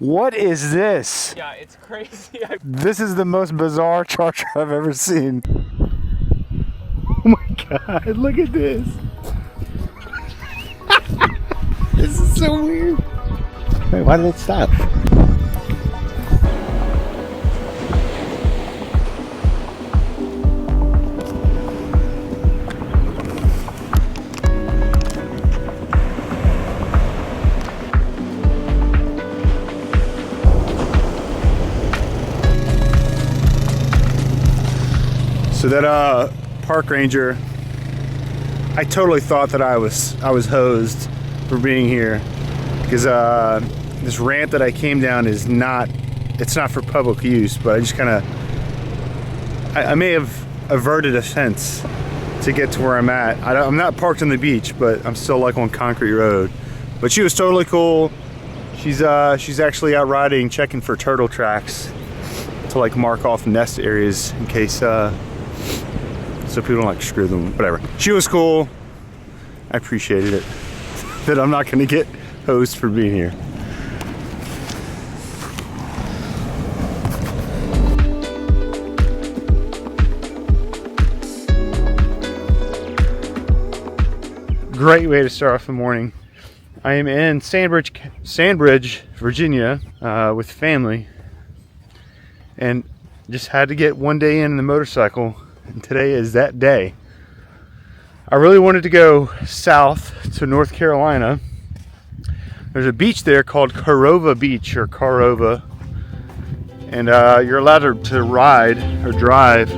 What is this? Yeah, it's crazy. This is the most bizarre charger I've ever seen. Oh my god, look at this. This is so weird. Wait, why did it stop? So that park ranger, I totally thought that I was hosed for being here, because this ramp that I came down is not for public use, but I just kind of I may have averted a fence to get to where I'm at. I'm not parked on the beach, but I'm still like on concrete road. But she was totally cool. She's actually out riding, checking for turtle tracks to like mark off nest areas in case so people don't like screw them, whatever. She was cool. I appreciated it. That I'm not gonna get hosed for being here. Great way to start off the morning. I am in Sandbridge, Virginia, with family, and just had to get one day in the motorcycle. And today is that day. I really wanted to go south to North Carolina. There's a beach there called Carova Beach, or Carova, and you're allowed to ride or drive.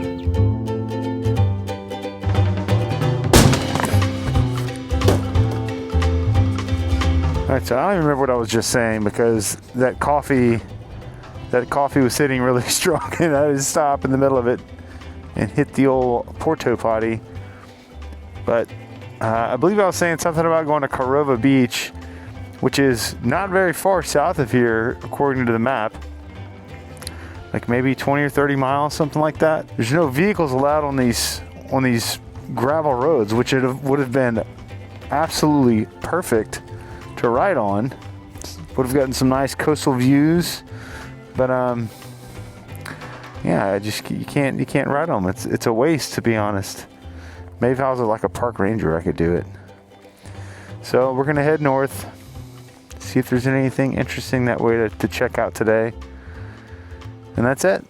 Alright, so I don't even remember what I was just saying, because that coffee was sitting really strong, and I had to stop in the middle of it and hit the old porta potty. But I believe I was saying something about going to Carova Beach, which is not very far south of here according to the map, like maybe 20 or 30 miles, something like that. There's no vehicles allowed on these gravel roads, which would have been absolutely perfect to ride on. Would have gotten some nice coastal views, but yeah, you can't ride them. It's a waste, to be honest. Maybe if I was like a park ranger, I could do it. So we're gonna head north, see if there's anything interesting that way to check out today, and that's it.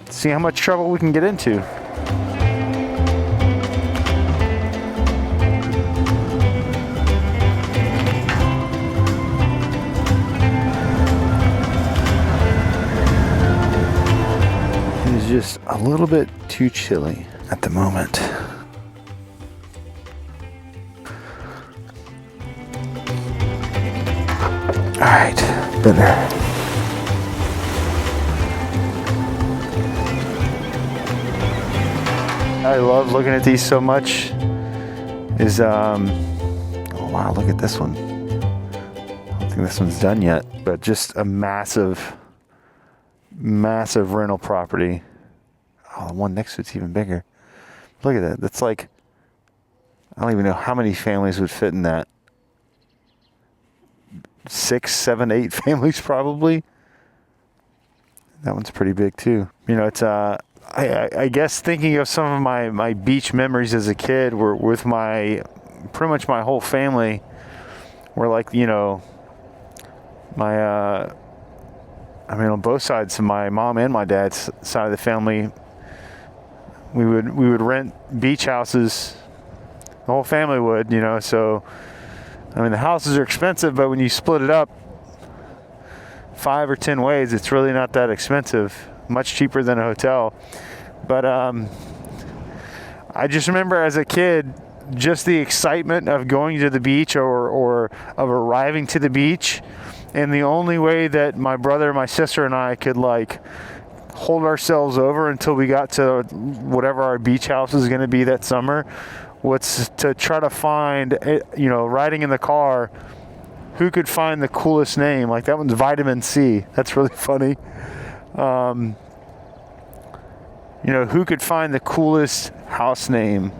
See how much trouble we can get into. Just a little bit too chilly at the moment. All right, better. I love looking at these so much. Oh wow, look at this one. I don't think this one's done yet, but just a massive rental property. Oh, the one next to it's even bigger. Look at that. That's like, I don't even know how many families would fit in that. 6, 7, 8 families probably. That one's pretty big too. You know, it's I guess thinking of some of my beach memories as a kid were with pretty much my whole family. Were like, you know, on both sides of my mom and my dad's side of the family, we would rent beach houses. The whole family would, you know. So, I mean, the houses are expensive, but when you split it up 5 or 10 ways, it's really not that expensive. Much cheaper than a hotel. But I just remember as a kid, just the excitement of going to the beach or of arriving to the beach. And the only way that my brother, my sister, and I could like hold ourselves over until we got to whatever our beach house was going to be that summer was to try to find, you know, riding in the car, who could find the coolest name. Like, that one's Vitamin C. That's really funny. You know, who could find the coolest house name?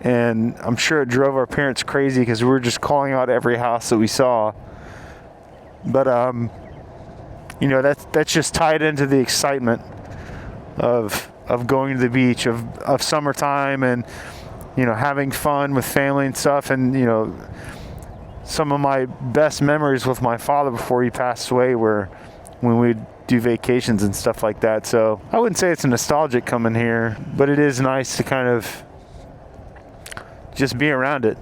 And I'm sure it drove our parents crazy because we were just calling out every house that we saw. But you know, that's just tied into the excitement of going to the beach, of summertime, and, you know, having fun with family and stuff. And, you know, some of my best memories with my father before he passed away were when we'd do vacations and stuff like that. So I wouldn't say it's nostalgic coming here, but it is nice to kind of just be around it.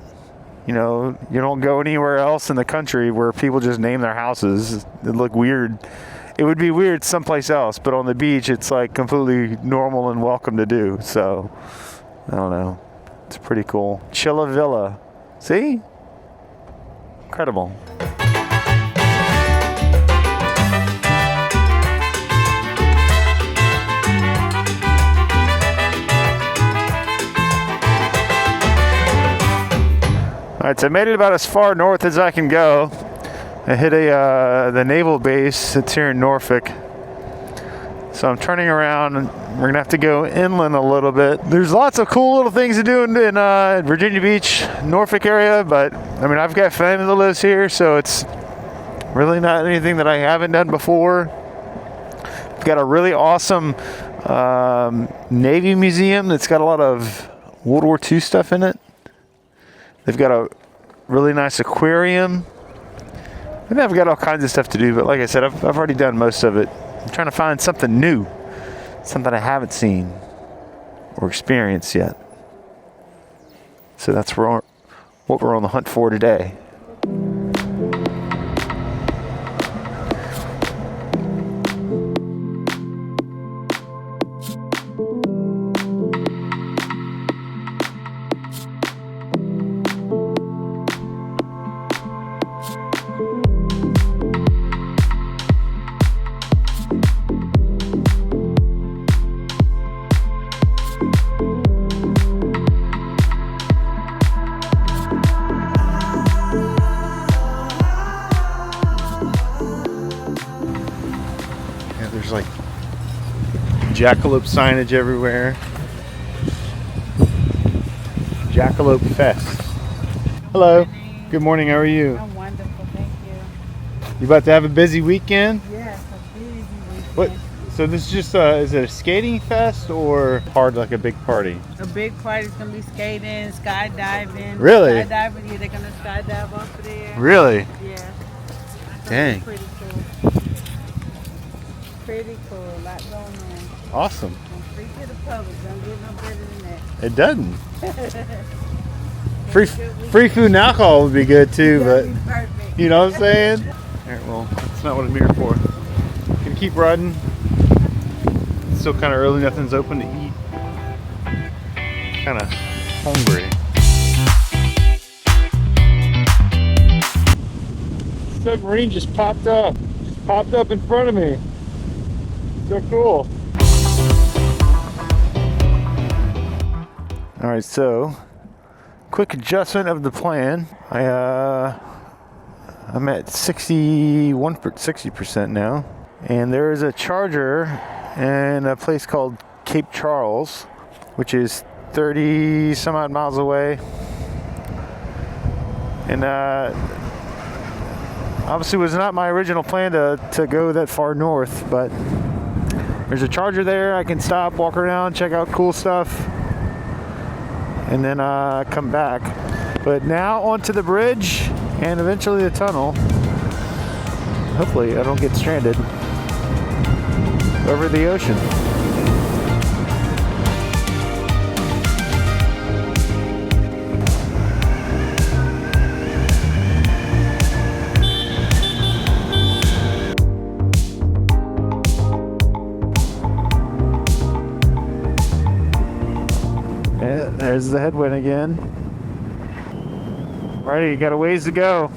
You know, you don't go anywhere else in the country where people just name their houses. It look weird. It would be weird someplace else, but on the beach, it's like completely normal and welcome to do. So, I don't know. It's pretty cool. Chilla Villa. See? Incredible. All right, so I made it about as far north as I can go. I hit the naval base. It's here in Norfolk. So I'm turning around, and we're gonna have to go inland a little bit. There's lots of cool little things to do in Virginia Beach, Norfolk area, but I mean, I've got family that lives here, so it's really not anything that I haven't done before. We've got a really awesome Navy museum that's got a lot of World War II stuff in it. They've got a really nice aquarium. And I've got all kinds of stuff to do, but like I said, I've already done most of it. I'm trying to find something new, something I haven't seen or experienced yet. So that's what we're on the hunt for today. There's like Jackalope signage everywhere. Jackalope Fest. Hello. Good morning. How are you? I'm wonderful, thank you. You about to have a busy weekend? Yes, a busy weekend. What? So this is just is it a skating fest or part like a big party? A big party's gonna be skating, skydiving. Really? Skydiving, yeah, they're gonna skydive off of there. Really? Yeah. Dang. Pretty cool. Pretty cool. A lot going on. Awesome. And free to the public. Don't get no better than that. It doesn't. Free food and alcohol would be good too, but That'd be perfect. you know what I'm saying? Alright, well, that's not what I'm here for. Gonna keep riding. It's still kind of early, nothing's open to eat. Kind of hungry. Submarine just popped up. Just popped up in front of me. So cool. Alright, so quick adjustment of the plan. I'm at 60% now, and there is a charger in a place called Cape Charles, which is 30 some odd miles away. And obviously was not my original plan to go that far north, but there's a charger there. I can stop, walk around, check out cool stuff, and then come back. But now onto the bridge and eventually the tunnel. Hopefully I don't get stranded over the ocean. Yeah, there's the headwind again. Alrighty, you got a ways to go.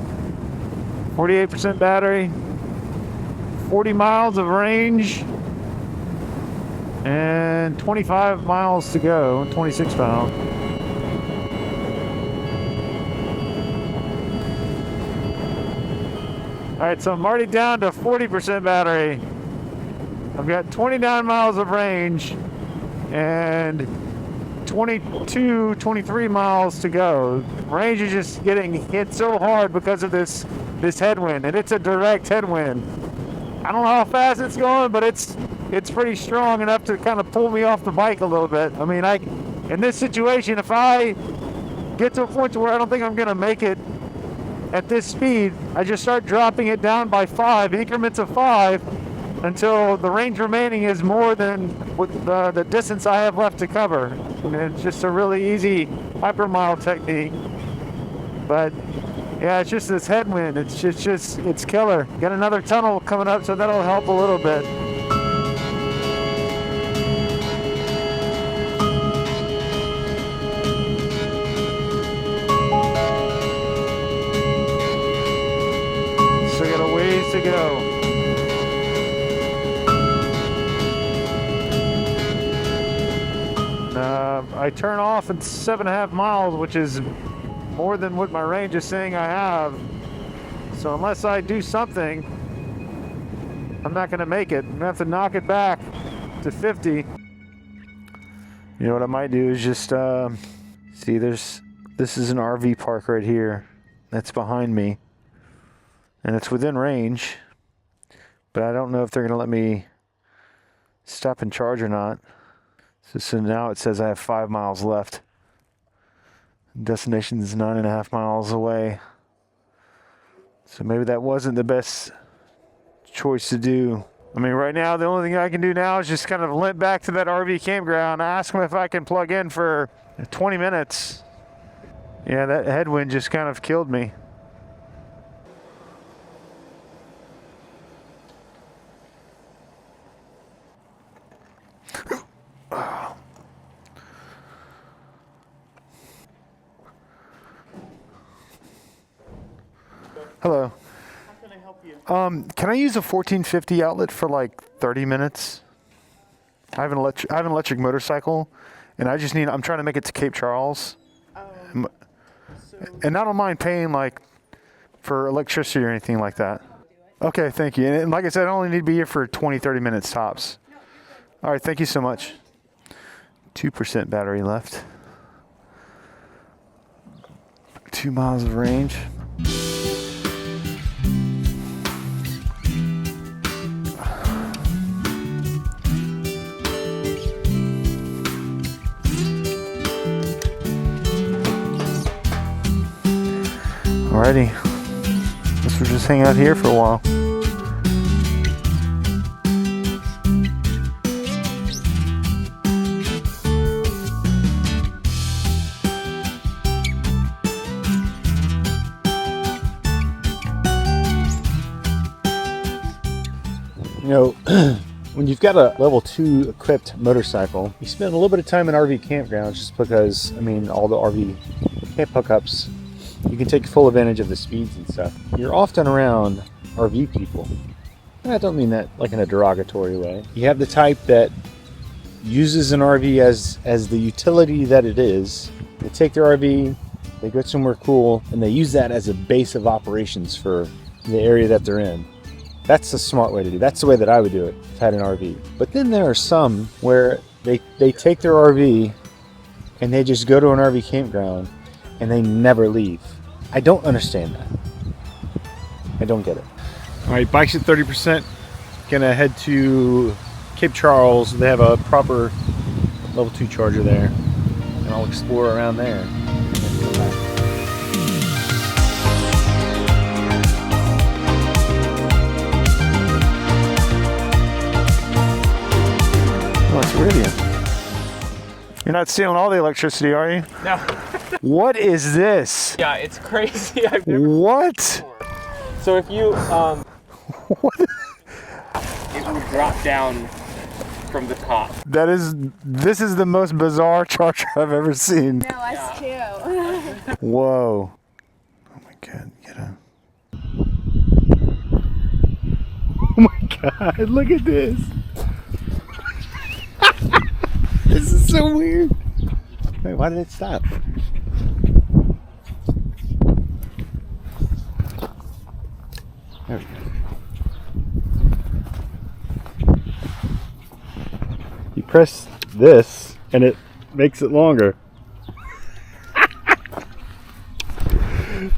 48% battery, 40 miles of range, and 25 miles to go, 26 miles. Alright, so I'm already down to 40% battery. I've got 29 miles of range and 23 miles to go. Range is just getting hit so hard because of this headwind, and it's a direct headwind. I don't know how fast it's going, but it's pretty strong enough to kind of pull me off the bike a little bit. I mean, in this situation, if I get to a point to where I don't think I'm going to make it at this speed, I just start dropping it down by 5 increments of 5 until the range remaining is more than the distance I have left to cover. And it's just a really easy hypermile technique. But yeah, it's just this headwind. It's killer. Got another tunnel coming up, so that'll help a little bit. Still got a ways to go. I turn off at 7.5 miles, which is more than what my range is saying I have. So unless I do something, I'm not going to make it. I'm going to have to knock it back to 50. You know what I might do is just see, this is an RV park right here that's behind me, and it's within range, but I don't know if they're going to let me stop and charge or not. So now it says I have 5 miles left. Destination is 9.5 miles away. So maybe that wasn't the best choice to do. I mean, right now, the only thing I can do now is just kind of limp back to that RV campground, ask them if I can plug in for 20 minutes. Yeah, that headwind just kind of killed me. Hello. How can I help you? Can I use a 1450 outlet for like 30 minutes? I have an electric motorcycle, and I'm trying to make it to Cape Charles. So And I don't mind paying like for electricity or anything like that. Okay, thank you. And like I said, I only need to be here for 20, 30 minutes tops. All right, thank you so much. 2% battery left. 2 miles of range. Alrighty, guess we'll just hang out here for a while. You know, when you've got a level 2 equipped motorcycle, you spend a little bit of time in RV campgrounds just because, I mean, all the RV camp hookups, you can take full advantage of the speeds and stuff. You're often around RV people. And I don't mean that like in a derogatory way. You have the type that uses an RV as the utility that it is. They take their RV, they go somewhere cool, and they use that as a base of operations for the area that they're in. That's the smart way to do it. That's the way that I would do it if I had an RV. But then there are some where they take their RV and they just go to an RV campground and they never leave. I don't understand that. I don't get it. All right, bike's at 30%. Gonna head to Cape Charles. They have a proper level 2 charger there, and I'll explore around there. And then come back. Oh, it's Rivian. You're not stealing all the electricity, are you? no. What is this? Yeah, it's crazy. I've never What? before. So if you What? it would drop down from the top. This is the most bizarre charger I've ever seen. No, us too. Whoa. Oh my god, get out. Oh my god, look at this. This is so weird. Wait, why did it stop? There we go. You press this and it makes it longer.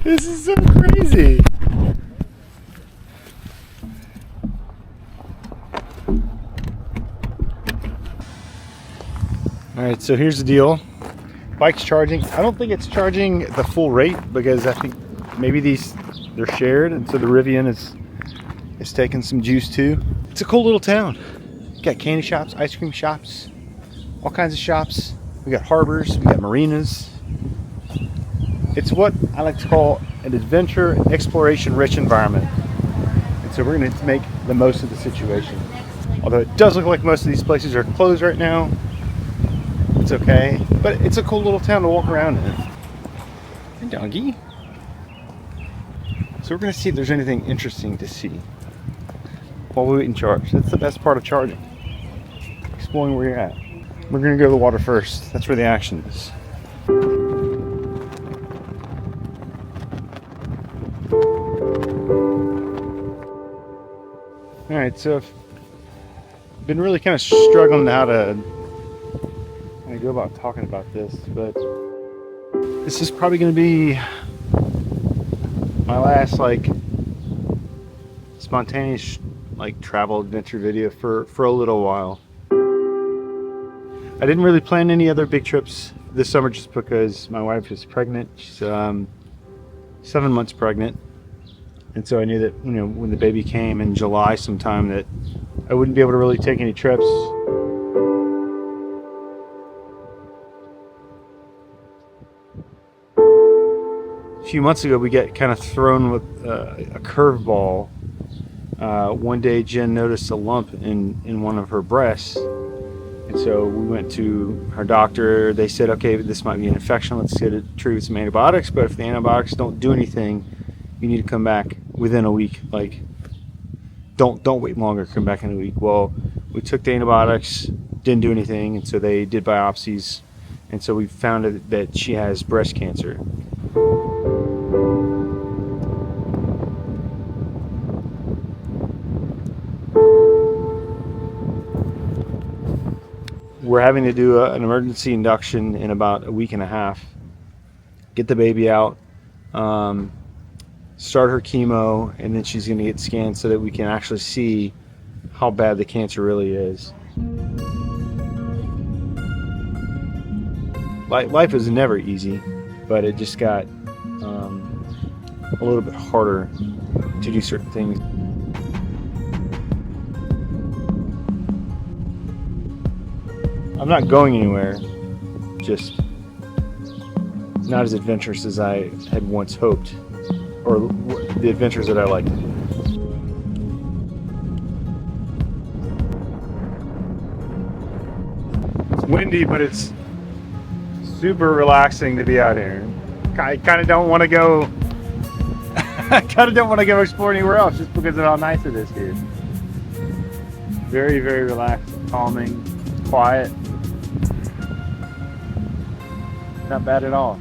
This is so crazy. All right, so here's the deal. Bike's charging. I don't think it's charging the full rate because I think maybe they're shared, and so the Rivian is taking some juice too. It's a cool little town. Got candy shops, ice cream shops, all kinds of shops. We got harbors, we got marinas. It's what I like to call an adventure, exploration-rich environment. And so we're going to make the most of the situation. Although it does look like most of these places are closed right now. It's okay, but it's a cool little town to walk around in. Hey, doggy. So we're going to see if there's anything interesting to see while we wait and charge. That's the best part of charging. Exploring where you're at. We're going to go to the water first. That's where the action is. All right, so I've been really kind of struggling how to go about talking about this, but this is probably going to be my last spontaneous travel adventure video for a little while. I didn't really plan any other big trips this summer just because my wife is pregnant. She's 7 months pregnant, and so I knew that when the baby came in July sometime that I wouldn't be able to really take any trips. A few months ago, we got kind of thrown with a curveball. One day, Jen noticed a lump in one of her breasts, and so we went to her doctor. They said, "Okay, this might be an infection. Let's get it treated with some antibiotics. But if the antibiotics don't do anything, you need to come back within a week. Don't wait longer. Come back in a week." Well, we took the antibiotics, didn't do anything, and so they did biopsies, and so we found that she has breast cancer. We're having to do an emergency induction in about a week and a half. Get the baby out, start her chemo, and then she's going to get scanned so that we can actually see how bad the cancer really is. Life is never easy, but it just got a little bit harder to do certain things. I'm not going anywhere, just not as adventurous as I had once hoped, or the adventures that I like to do. It's windy, but it's super relaxing to be out here. I kind of don't want to go. I kind of don't want to go explore anywhere else just because of how nice it is here. Very, very relaxed, calming, quiet. Not bad at all.